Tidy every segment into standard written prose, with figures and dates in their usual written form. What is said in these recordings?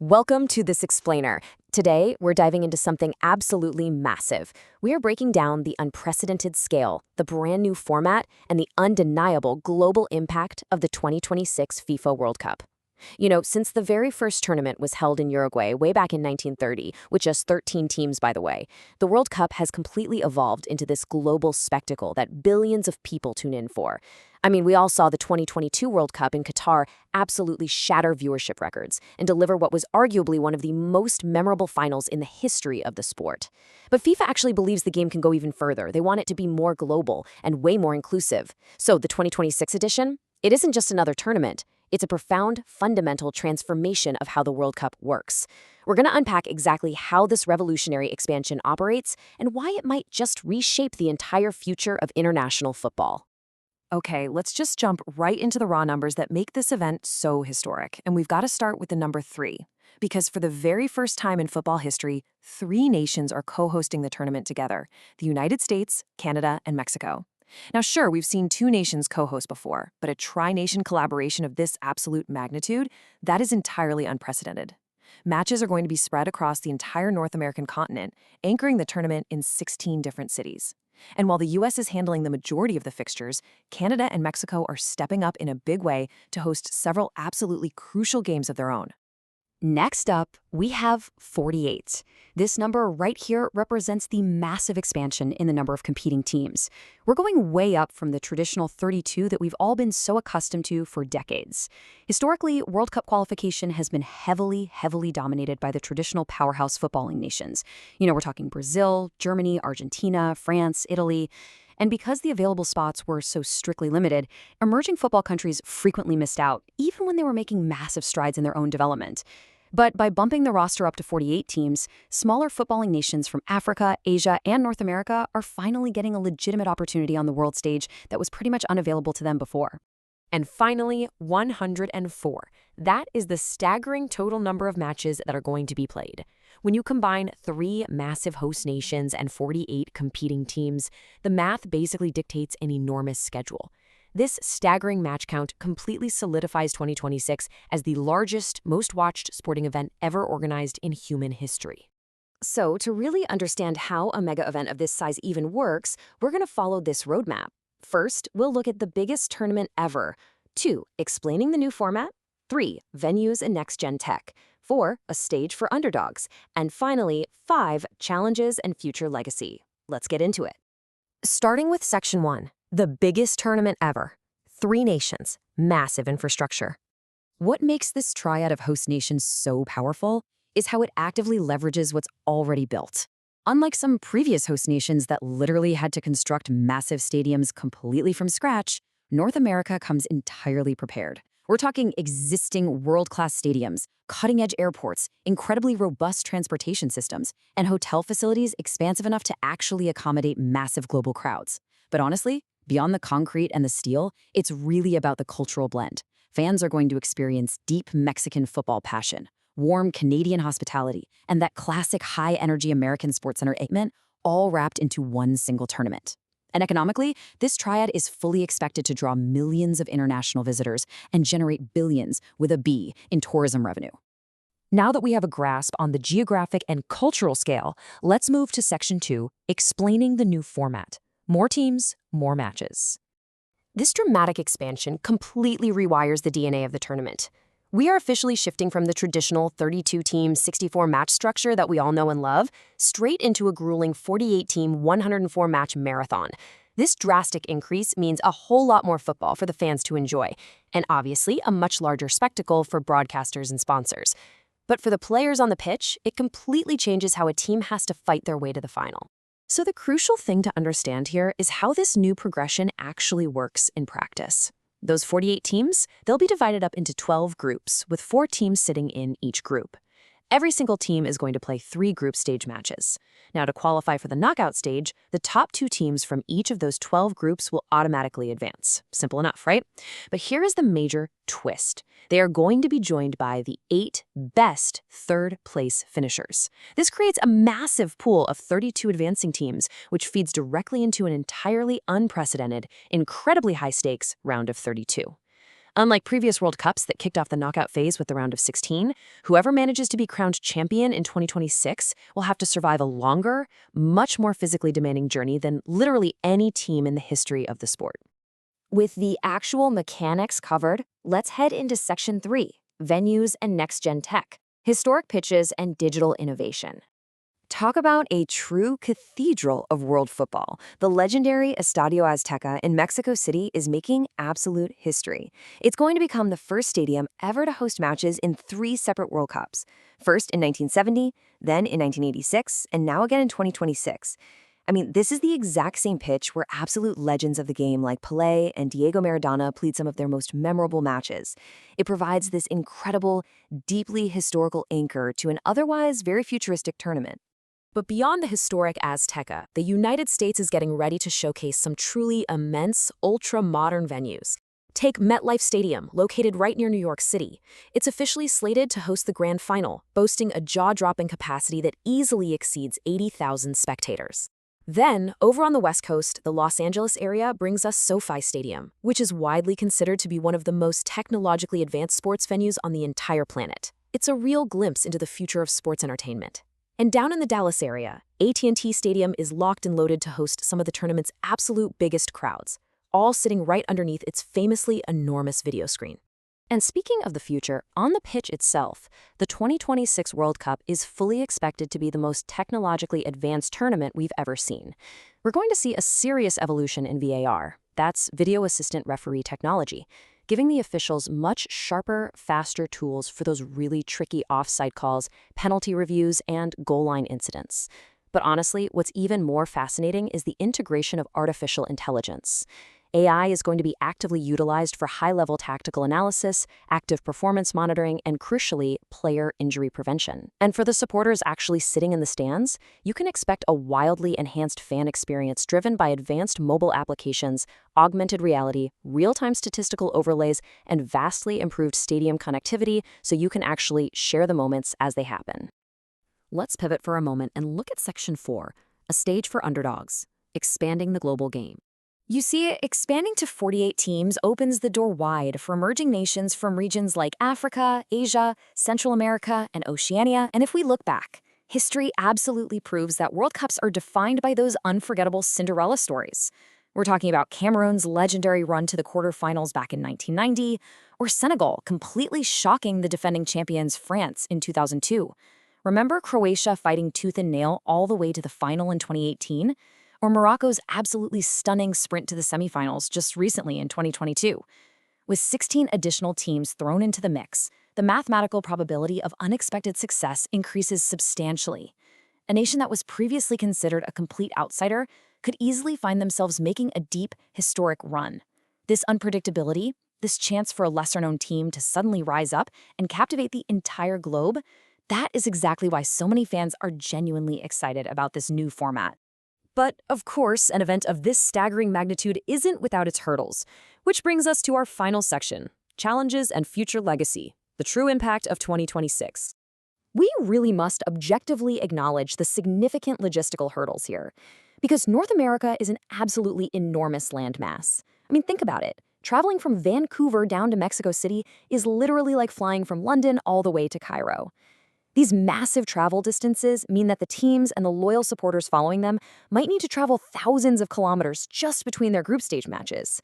Welcome to This Explainer. Today, we're diving into something absolutely massive. We are breaking down the unprecedented scale, the brand new format, and the undeniable global impact of the 2026 FIFA World Cup. Since the very first tournament was held in Uruguay way back in 1930, with just 13 teams, by the way, the World Cup has completely evolved into this global spectacle that billions of people tune in for. I mean, we all saw the 2022 World Cup in Qatar absolutely shatter viewership records and deliver what was arguably one of the most memorable finals in the history of the sport. But FIFA actually believes the game can go even further. They want it to be more global and way more inclusive. So the 2026 edition, it isn't just another tournament. It's a profound, fundamental transformation of how the World Cup works. We're going to unpack exactly how this revolutionary expansion operates and why it might just reshape the entire future of international football. Okay, let's just jump right into the raw numbers that make this event so historic. And we've got to start with the number 3. Because for the very first time in football history, 3 nations are co-hosting the tournament together: the United States, Canada, and Mexico. Now, sure, we've seen 2 nations co-host before, but a tri-nation collaboration of this absolute magnitude, that is entirely unprecedented. Matches are going to be spread across the entire North American continent, anchoring the tournament in 16 different cities. And while the U.S. is handling the majority of the fixtures, Canada and Mexico are stepping up in a big way to host several absolutely crucial games of their own. Next up, we have 48. This number right here represents the massive expansion in the number of competing teams. We're going way up from the traditional 32 that we've all been so accustomed to for decades. Historically, World Cup qualification has been heavily dominated by the traditional powerhouse footballing nations. We're talking Brazil, Germany, Argentina, France, Italy. And because the available spots were so strictly limited, emerging football countries frequently missed out, even when they were making massive strides in their own development. But by bumping the roster up to 48 teams, smaller footballing nations from Africa, Asia, and North America are finally getting a legitimate opportunity on the world stage that was pretty much unavailable to them before. And finally, 104. That is the staggering total number of matches that are going to be played. When you combine 3 massive host nations and 48 competing teams, the math basically dictates an enormous schedule. This staggering match count completely solidifies 2026 as the largest, most watched sporting event ever organized in human history. So, to really understand how a mega event of this size even works, we're going to follow this roadmap. First, we'll look at the biggest tournament ever. 2, explaining the new format. 3, venues and next-gen tech. 4, a stage for underdogs. And finally, 5, challenges and future legacy. Let's get into it. Starting with Section 1, the biggest tournament ever. 3 nations, massive infrastructure. What makes this triad of host nations so powerful is how it actively leverages what's already built. Unlike some previous host nations that literally had to construct massive stadiums completely from scratch, North America comes entirely prepared. We're talking existing world-class stadiums, cutting-edge airports, incredibly robust transportation systems, and hotel facilities expansive enough to actually accommodate massive global crowds. But honestly, beyond the concrete and the steel, it's really about the cultural blend. Fans are going to experience deep Mexican football passion, warm Canadian hospitality, and that classic high-energy American SportsCenter excitement, all wrapped into one single tournament. And economically, this triad is fully expected to draw millions of international visitors and generate billions, with a B, in tourism revenue. Now that we have a grasp on the geographic and cultural scale, let's move to Section 2, explaining the new format. More teams, more matches. This dramatic expansion completely rewires the DNA of the tournament. We are officially shifting from the traditional 32-team, 64-match structure that we all know and love, straight into a grueling 48-team, 104-match marathon. This drastic increase means a whole lot more football for the fans to enjoy, and obviously a much larger spectacle for broadcasters and sponsors. But for the players on the pitch, it completely changes how a team has to fight their way to the final. So the crucial thing to understand here is how this new progression actually works in practice. Those 48 teams, they'll be divided up into 12 groups, with 4 teams sitting in each group. Every single team is going to play 3 group stage matches. Now, to qualify for the knockout stage, the top 2 teams from each of those 12 groups will automatically advance. Simple enough, right? But here is the major twist. They are going to be joined by the 8 best third-place finishers. This creates a massive pool of 32 advancing teams, which feeds directly into an entirely unprecedented, incredibly high-stakes round of 32. Unlike previous World Cups that kicked off the knockout phase with the round of 16, whoever manages to be crowned champion in 2026 will have to survive a longer, much more physically demanding journey than literally any team in the history of the sport. With the actual mechanics covered, let's head into Section 3, Venues and Next-Gen Tech, Historic Pitches and Digital Innovation. Talk about a true cathedral of world football. The legendary Estadio Azteca in Mexico City is making absolute history. It's going to become the first stadium ever to host matches in 3 separate World Cups. First in 1970, then in 1986, and now again in 2026. I mean, this is the exact same pitch where absolute legends of the game like Pelé and Diego Maradona played some of their most memorable matches. It provides this incredible, deeply historical anchor to an otherwise very futuristic tournament. But beyond the historic Azteca, the United States is getting ready to showcase some truly immense, ultra-modern venues. Take MetLife Stadium, located right near New York City. It's officially slated to host the Grand Final, boasting a jaw-dropping capacity that easily exceeds 80,000 spectators. Then, over on the West Coast, the Los Angeles area brings us SoFi Stadium, which is widely considered to be one of the most technologically advanced sports venues on the entire planet. It's a real glimpse into the future of sports entertainment. And down in the Dallas area, AT&T Stadium is locked and loaded to host some of the tournament's absolute biggest crowds, all sitting right underneath its famously enormous video screen. And speaking of the future, on the pitch itself, the 2026 World Cup is fully expected to be the most technologically advanced tournament we've ever seen. We're going to see a serious evolution in VAR. That's Video Assistant Referee technology, giving the officials much sharper, faster tools for those really tricky offside calls, penalty reviews, and goal line incidents. But honestly, what's even more fascinating is the integration of artificial intelligence. AI is going to be actively utilized for high-level tactical analysis, active performance monitoring, and crucially, player injury prevention. And for the supporters actually sitting in the stands, you can expect a wildly enhanced fan experience driven by advanced mobile applications, augmented reality, real-time statistical overlays, and vastly improved stadium connectivity so you can actually share the moments as they happen. Let's pivot for a moment and look at Section 4, a stage for underdogs, expanding the global game. You see, expanding to 48 teams opens the door wide for emerging nations from regions like Africa, Asia, Central America, and Oceania. And if we look back, history absolutely proves that World Cups are defined by those unforgettable Cinderella stories. We're talking about Cameroon's legendary run to the quarterfinals back in 1990, or Senegal completely shocking the defending champions France in 2002. Remember Croatia fighting tooth and nail all the way to the final in 2018? Or Morocco's absolutely stunning sprint to the semifinals just recently in 2022. With 16 additional teams thrown into the mix, the mathematical probability of unexpected success increases substantially. A nation that was previously considered a complete outsider could easily find themselves making a deep, historic run. This unpredictability, this chance for a lesser-known team to suddenly rise up and captivate the entire globe, that is exactly why so many fans are genuinely excited about this new format. But, of course, an event of this staggering magnitude isn't without its hurdles, which brings us to our final section, Challenges and Future Legacy, the true impact of 2026. We really must objectively acknowledge the significant logistical hurdles here, because North America is an absolutely enormous landmass. I mean, think about it. Traveling from Vancouver down to Mexico City is literally like flying from London all the way to Cairo. These massive travel distances mean that the teams and the loyal supporters following them might need to travel thousands of kilometers just between their group stage matches.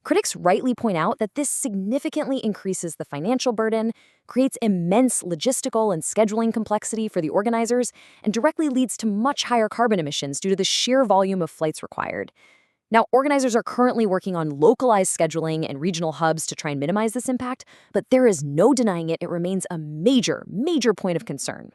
Critics rightly point out that this significantly increases the financial burden, creates immense logistical and scheduling complexity for the organizers, and directly leads to much higher carbon emissions due to the sheer volume of flights required. Now, organizers are currently working on localized scheduling and regional hubs to try and minimize this impact, but there is no denying it remains a major, major point of concern.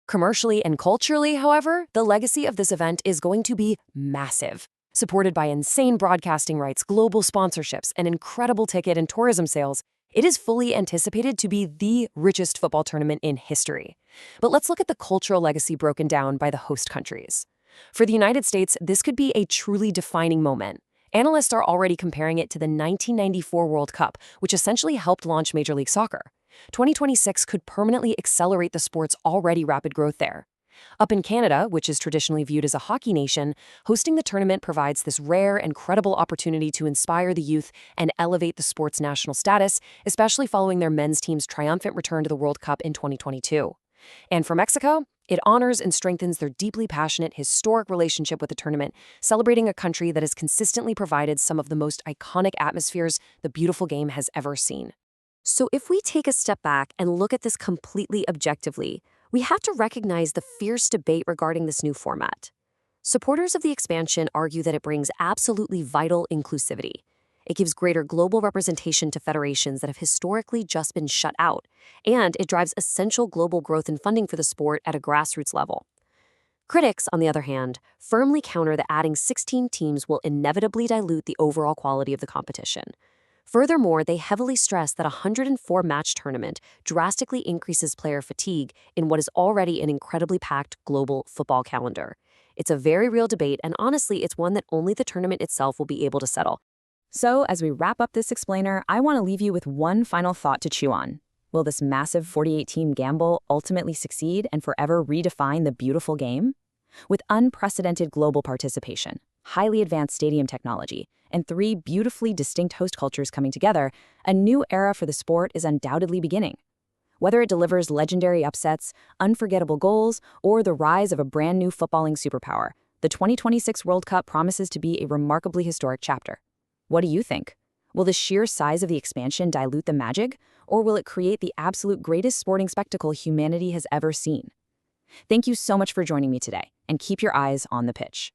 Commercially and culturally, however, the legacy of this event is going to be massive. Supported by insane broadcasting rights, global sponsorships, and incredible ticket and tourism sales, it is fully anticipated to be the richest football tournament in history. But let's look at the cultural legacy broken down by the host countries. For the United States, this could be a truly defining moment. Analysts are already comparing it to the 1994 World Cup, which essentially helped launch Major League Soccer. 2026 could permanently accelerate the sport's already rapid growth there. Up in Canada, which is traditionally viewed as a hockey nation, hosting the tournament provides this rare and credible opportunity to inspire the youth and elevate the sport's national status, especially following their men's team's triumphant return to the World Cup in 2022. And for Mexico, it honors and strengthens their deeply passionate, historic relationship with the tournament, celebrating a country that has consistently provided some of the most iconic atmospheres the beautiful game has ever seen. So if we take a step back and look at this completely objectively, we have to recognize the fierce debate regarding this new format. Supporters of the expansion argue that it brings absolutely vital inclusivity. It gives greater global representation to federations that have historically just been shut out, and it drives essential global growth and funding for the sport at a grassroots level. Critics, on the other hand, firmly counter that adding 16 teams will inevitably dilute the overall quality of the competition. Furthermore, they heavily stress that a 104-match tournament drastically increases player fatigue in what is already an incredibly packed global football calendar. It's a very real debate, and honestly, it's one that only the tournament itself will be able to settle. So, as we wrap up this explainer, I want to leave you with one final thought to chew on. Will this massive 48-team gamble ultimately succeed and forever redefine the beautiful game? With unprecedented global participation, highly advanced stadium technology, and 3 beautifully distinct host cultures coming together, a new era for the sport is undoubtedly beginning. Whether it delivers legendary upsets, unforgettable goals, or the rise of a brand new footballing superpower, the 2026 World Cup promises to be a remarkably historic chapter. What do you think? Will the sheer size of the expansion dilute the magic, or will it create the absolute greatest sporting spectacle humanity has ever seen? Thank you so much for joining me today, and keep your eyes on the pitch.